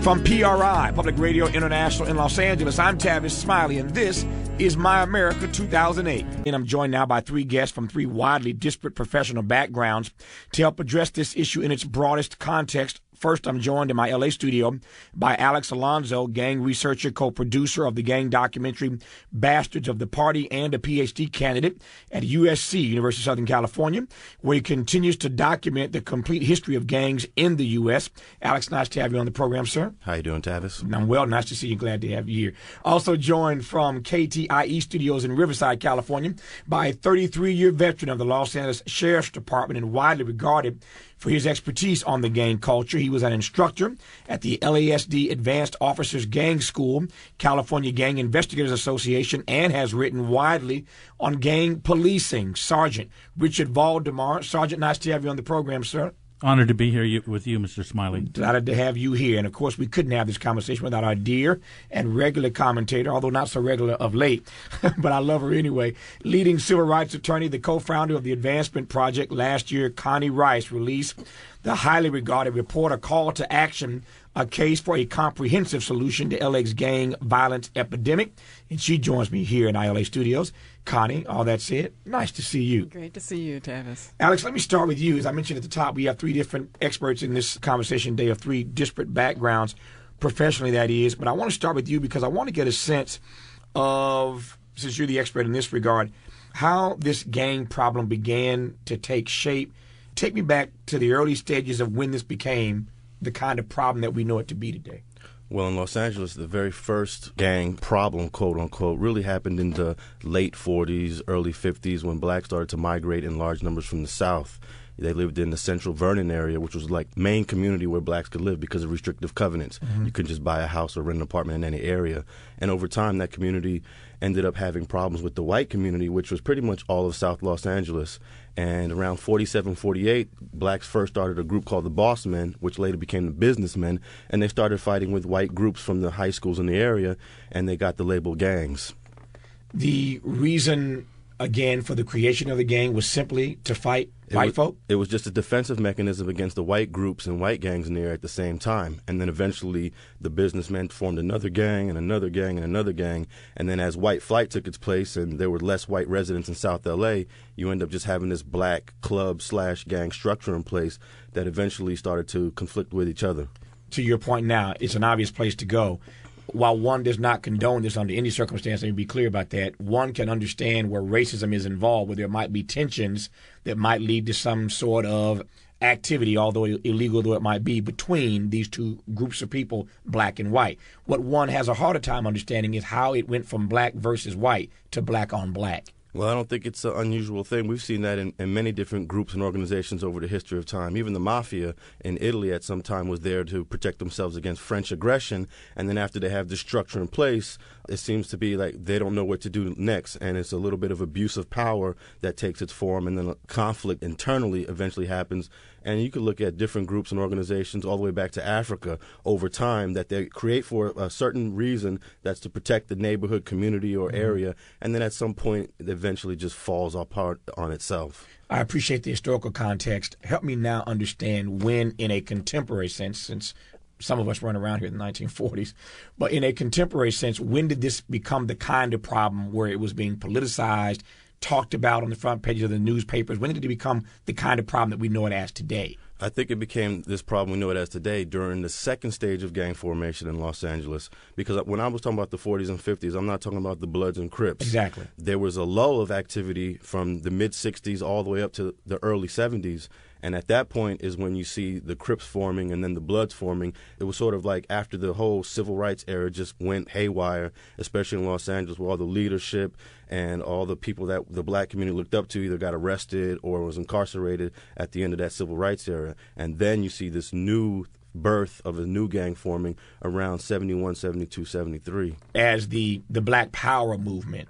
From PRI, Public Radio International in Los Angeles, I'm Tavis Smiley, and this is My America 2008. And I'm joined now by three guests from three widely disparate professional backgrounds to help address this issue in its broadest context. First, I'm joined in my L.A. studio by Alex Alonso, gang researcher, co-producer of the gang documentary Bastards of the Party, and a Ph.D. candidate at USC, University of Southern California, where he continues to document the complete history of gangs in the U.S. Alex, nice to have you on the program, sir. How you doing, Tavis? I'm well. Nice to see you. Glad to have you here. Also joined from KTIE Studios in Riverside, California, by a 33-year veteran of the Los Angeles Sheriff's Department and widely regarded for his expertise on the gang culture. He was an instructor at the LASD Advanced Officers Gang School, California Gang Investigators Association, and has written widely on gang policing. Sergeant Richard Valdemar. Sergeant, nice to have you on the program, sir. Honored to be here with you, Mr. Smiley. Delighted to have you here. And, of course, we couldn't have this conversation without our dear and regular commentator, although not so regular of late, but I love her anyway. Leading civil rights attorney, the co-founder of the Advancement Project last year, Connie Rice, released the highly regarded report, A Call to Action, a case for a comprehensive solution to LA's gang violence epidemic. And she joins me here in ILA Studios. Connie, all that said, nice to see you. Great to see you, Tavis. Alex, let me start with you. As I mentioned at the top, we have three different experts in this conversation today of three disparate backgrounds, professionally that is. But I want to start with you because I want to get a sense of, since you're the expert in this regard, how this gang problem began to take shape. Take me back to the early stages of when this became the kind of problem that we know it to be today. Well, in Los Angeles, the very first gang problem, quote unquote, really happened in the late 40s, early 50s when blacks started to migrate in large numbers from the South. They lived in the Central Vernon area, which was like main community where blacks could live because of restrictive covenants. You couldn't just buy a house or rent an apartment in any area. And over time, that community ended up having problems with the white community, which was pretty much all of South Los Angeles. And around 47, 48, blacks first started a group called the Boss Men, which later became the Businessmen, and they started fighting with white groups from the high schools in the area, and they got the label gangs. The reason, again, for the creation of the gang was simply to fight white folk? It was just a defensive mechanism against the white groups and white gangs in there at the same time. And then eventually the businessmen formed another gang and another gang and another gang. And then as white flight took its place and there were less white residents in South L.A., you end up just having this black club/gang structure in place that eventually started to conflict with each other. To your point now, it's an obvious place to go. While one does not condone this under any circumstance, let me be clear about that, one can understand where racism is involved, where there might be tensions that might lead to some sort of activity, although illegal though it might be, between these two groups of people, black and white. What one has a harder time understanding is how it went from black versus white to black on black. Well, I don't think it's an unusual thing. We've seen that in many different groups and organizations over the history of time. Even the mafia in Italy at some time was there to protect themselves against French aggression. And then after they have this structure in place, it seems to be like they don't know what to do next. And it's a little bit of abuse of power that takes its form. And then a conflict internally eventually happens. And you could look at different groups and organizations all the way back to Africa over time that they create for a certain reason, that's to protect the neighborhood, community, or area. And then at some point, it eventually just falls apart on itself. I appreciate the historical context. Help me now understand when, in a contemporary sense, since some of us weren't around here in the 1940s, but in a contemporary sense, when did this become the kind of problem where it was being politicized, talked about on the front pages of the newspapers? When did it become the kind of problem that we know it as today? I think it became this problem we know it as today during the second stage of gang formation in Los Angeles. Because when I was talking about the 40s and 50s, I'm not talking about the Bloods and Crips. Exactly. There was a lull of activity from the mid-60s all the way up to the early 70s. And at that point is when you see the Crips forming and then the Bloods forming. It was sort of like after the whole civil rights era just went haywire, especially in Los Angeles, where all the leadership and all the people that the black community looked up to either got arrested or was incarcerated at the end of that civil rights era. And then you see this new birth of a new gang forming around 71, 72, 73. As the Black Power movement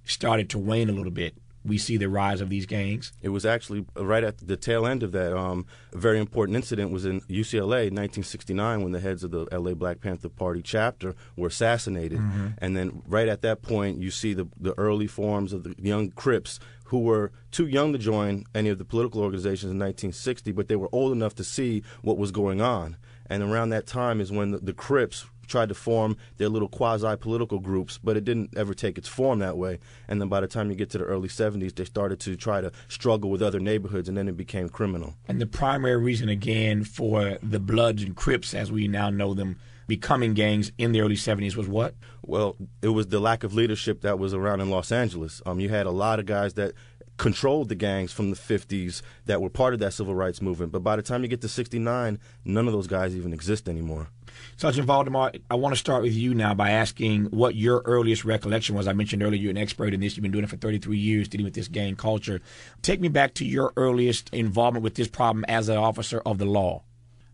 started to wane a little bit, we see the rise of these gangs? It was actually right at the tail end of that. A very important incident was in UCLA in 1969 when the heads of the LA Black Panther Party chapter were assassinated. Mm-hmm. And then right at that point, you see the early forms of the young Crips who were too young to join any of the political organizations in 1960, but they were old enough to see what was going on. And around that time is when the Crips tried to form their little quasi-political groups, but it didn't ever take its form that way. And then by the time you get to the early 70s, they started to try to struggle with other neighborhoods, and then it became criminal. And the primary reason, again, for the Bloods and Crips, as we now know them, becoming gangs in the early 70s was what? Well, it was the lack of leadership that was around in Los Angeles. You had a lot of guys that controlled the gangs from the 50s that were part of that civil rights movement. But by the time you get to 69, none of those guys even exist anymore. Sergeant Valdemar, I want to start with you now by asking what your earliest recollection was. I mentioned earlier you're an expert in this. You've been doing it for 33 years, dealing with this gang culture. Take me back to your earliest involvement with this problem as an officer of the law.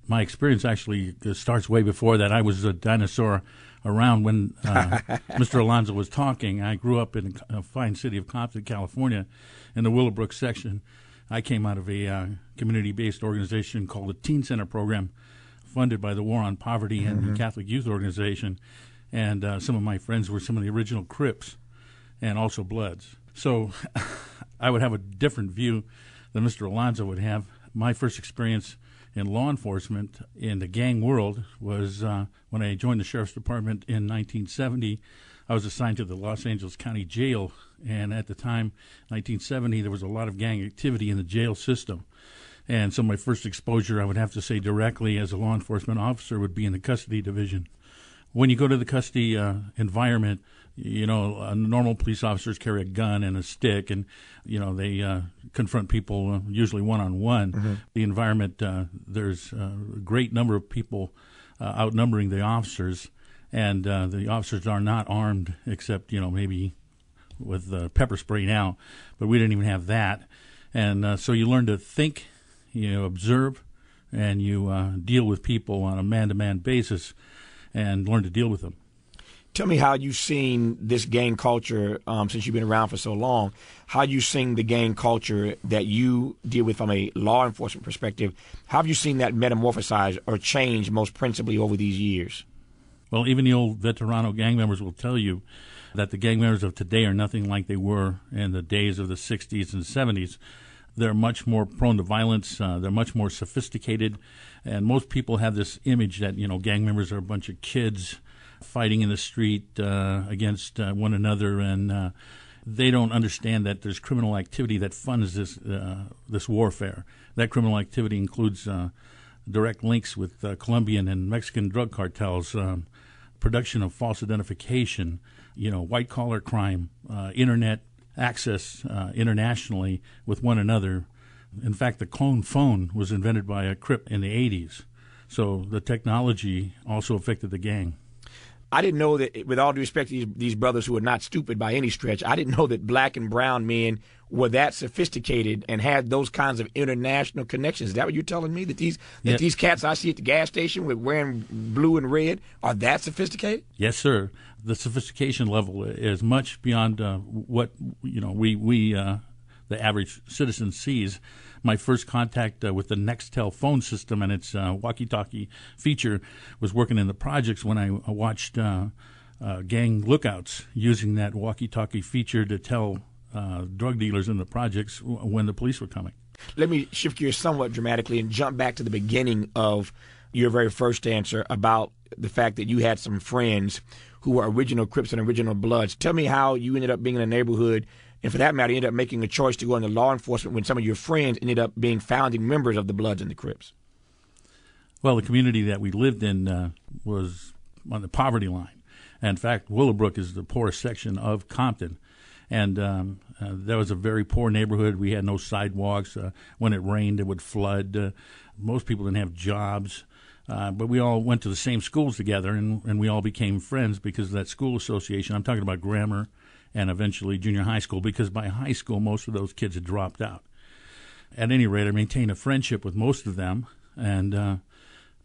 My experience actually starts way before that. I was a dinosaur around when Mr. Alonso was talking. I grew up in a fine city of Compton, California, in the Willowbrook section. I came out of a community-based organization called the Teen Center Program, funded by the War on Poverty and the Catholic Youth Organization. And some of my friends were some of the original Crips and also Bloods. So I would have a different view than Mr. Alonso would have. My first experience in law enforcement in the gang world was when I joined the Sheriff's Department in 1970. I was assigned to the Los Angeles County Jail, and at the time, 1970, there was a lot of gang activity in the jail system. And so my first exposure, I would have to say directly as a law enforcement officer, would be in the custody division. When you go to the custody environment, normal police officers carry a gun and a stick, and, they confront people usually one-on-one. Mm-hmm. The environment, there's a great number of people outnumbering the officers, and the officers are not armed except, maybe with pepper spray now, but we didn't even have that. And so you learn to think, observe, and you deal with people on a man-to-man basis and learn to deal with them. Tell me how you've seen this gang culture, since you've been around for so long, how you've seen the gang culture that you deal with from a law enforcement perspective. How have you seen that metamorphosize or change most principally over these years? Well, even the old veterano gang members will tell you that the gang members of today are nothing like they were in the days of the 60s and 70s. They're much more prone to violence. They're much more sophisticated. And most people have this image that, gang members are a bunch of kids fighting in the street against one another, and they don't understand that there's criminal activity that funds this warfare. That criminal activity includes direct links with Colombian and Mexican drug cartels, production of false identification, white-collar crime, internet access internationally with one another. In fact, the clone phone was invented by a Crip in the 80s. So the technology also affected the gang. I didn't know that, with all due respect to these brothers who are not stupid by any stretch, I didn't know that black and brown men were that sophisticated and had those kinds of international connections. Is that what you're telling me? That these cats I see at the gas station with wearing blue and red are that sophisticated? Yes, sir. The sophistication level is much beyond what we the average citizen sees. My first contact with the Nextel phone system and its walkie-talkie feature was working in the projects when I watched gang lookouts using that walkie-talkie feature to tell drug dealers in the projects when the police were coming. Let me shift gears somewhat dramatically and jump back to the beginning of your very first answer about the fact that you had some friends who were original Crips and original Bloods. Tell me how you ended up being in a neighborhood, and for that matter, you ended up making a choice to go into law enforcement when some of your friends ended up being founding members of the Bloods and the Crips. Well, the community that we lived in was on the poverty line. In fact, Willowbrook is the poorest section of Compton. And that was a very poor neighborhood. We had no sidewalks. When it rained, it would flood. Most people didn't have jobs. But we all went to the same schools together, and we all became friends because of that school association. I'm talking about grammar and eventually junior high school, because by high school, most of those kids had dropped out. At any rate, I maintained a friendship with most of them, and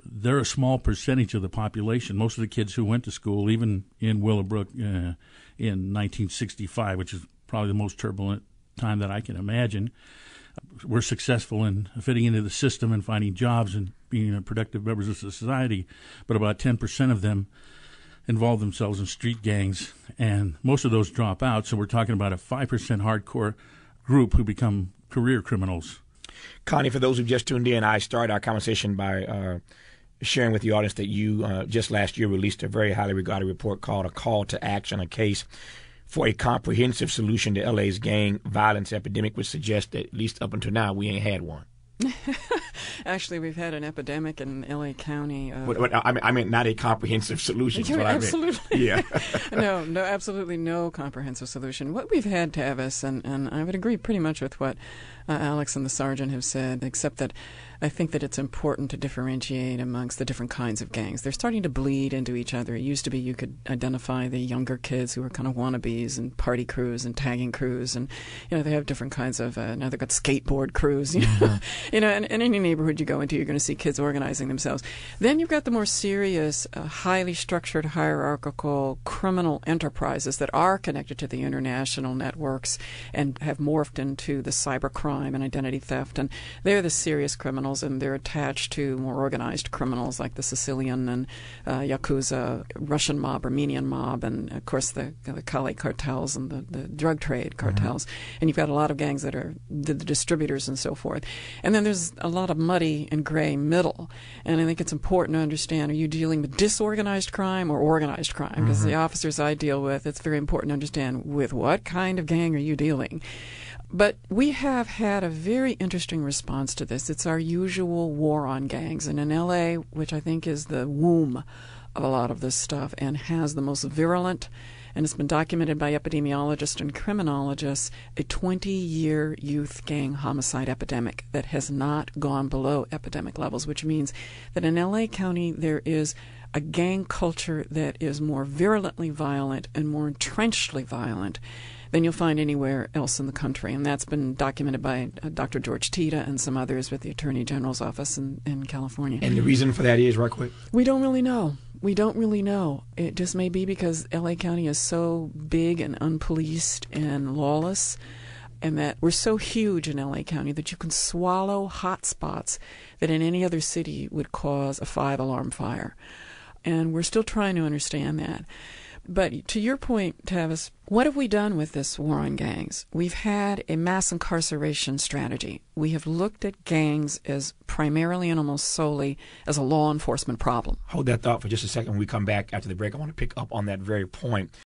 they're a small percentage of the population. Most of the kids who went to school, even in Willowbrook in 1965, which is probably the most turbulent time that I can imagine, were successful in fitting into the system and finding jobs and being productive members of society. But about 10% of them involve themselves in street gangs, and most of those drop out. So we're talking about a 5% hardcore group who become career criminals. Connie, for those who just tuned in, I started our conversation by sharing with the audience that you just last year released a very highly regarded report called A Call to Action, a case for a comprehensive solution to LA's gang violence epidemic, which suggests that at least up until now we ain't had one. Actually, we've had an epidemic in L.A. County. I mean, not a comprehensive solution. Is what absolutely. I meant. Yeah. No, absolutely no comprehensive solution. What we've had, Tavis, and I would agree pretty much with what Alex and the sergeant have said, except that I think that it's important to differentiate amongst the different kinds of gangs. They're starting to bleed into each other. It used to be you could identify the younger kids who were kind of wannabes and party crews and tagging crews, and they have different kinds of. Now they've got skateboard crews. And in any neighborhood you go into, you're going to see kids organizing themselves. Then you've got the more serious, highly structured, hierarchical criminal enterprises that are connected to the international networks and have morphed into the cybercrime and identity theft, and they're the serious criminals. And they're attached to more organized criminals like the Sicilian and Yakuza, Russian mob, Armenian mob, and, of course, the Cali cartels and the drug trade cartels. And you've got a lot of gangs that are the distributors and so forth. And then there's a lot of muddy and gray middle. And I think it's important to understand, are you dealing with disorganized crime or organized crime? Because the officers I deal with, it's very important to understand with what kind of gang are you dealing. But we have had a very interesting response to this. It's our usual war on gangs. And in L.A., which I think is the womb of a lot of this stuff and has the most virulent, and it's been documented by epidemiologists and criminologists, a 20-year youth gang homicide epidemic that has not gone below epidemic levels, which means that in L.A. County there is a gang culture that is more virulently violent and more entrenchedly violent than you'll find anywhere else in the country. And that's been documented by Dr. George Tita and some others with the Attorney General's office in California. And the reason for that is, right quick? We don't really know. It just may be because L.A. County is so big and unpoliced and lawless, and that we're so huge in L.A. County that you can swallow hot spots that in any other city would cause a 5-alarm fire. And we're still trying to understand that. But to your point, Tavis, what have we done with this war on gangs? We've had a mass incarceration strategy. We have looked at gangs as primarily and almost solely as a law enforcement problem. Hold that thought for just a second. When we come back after the break, I want to pick up on that very point.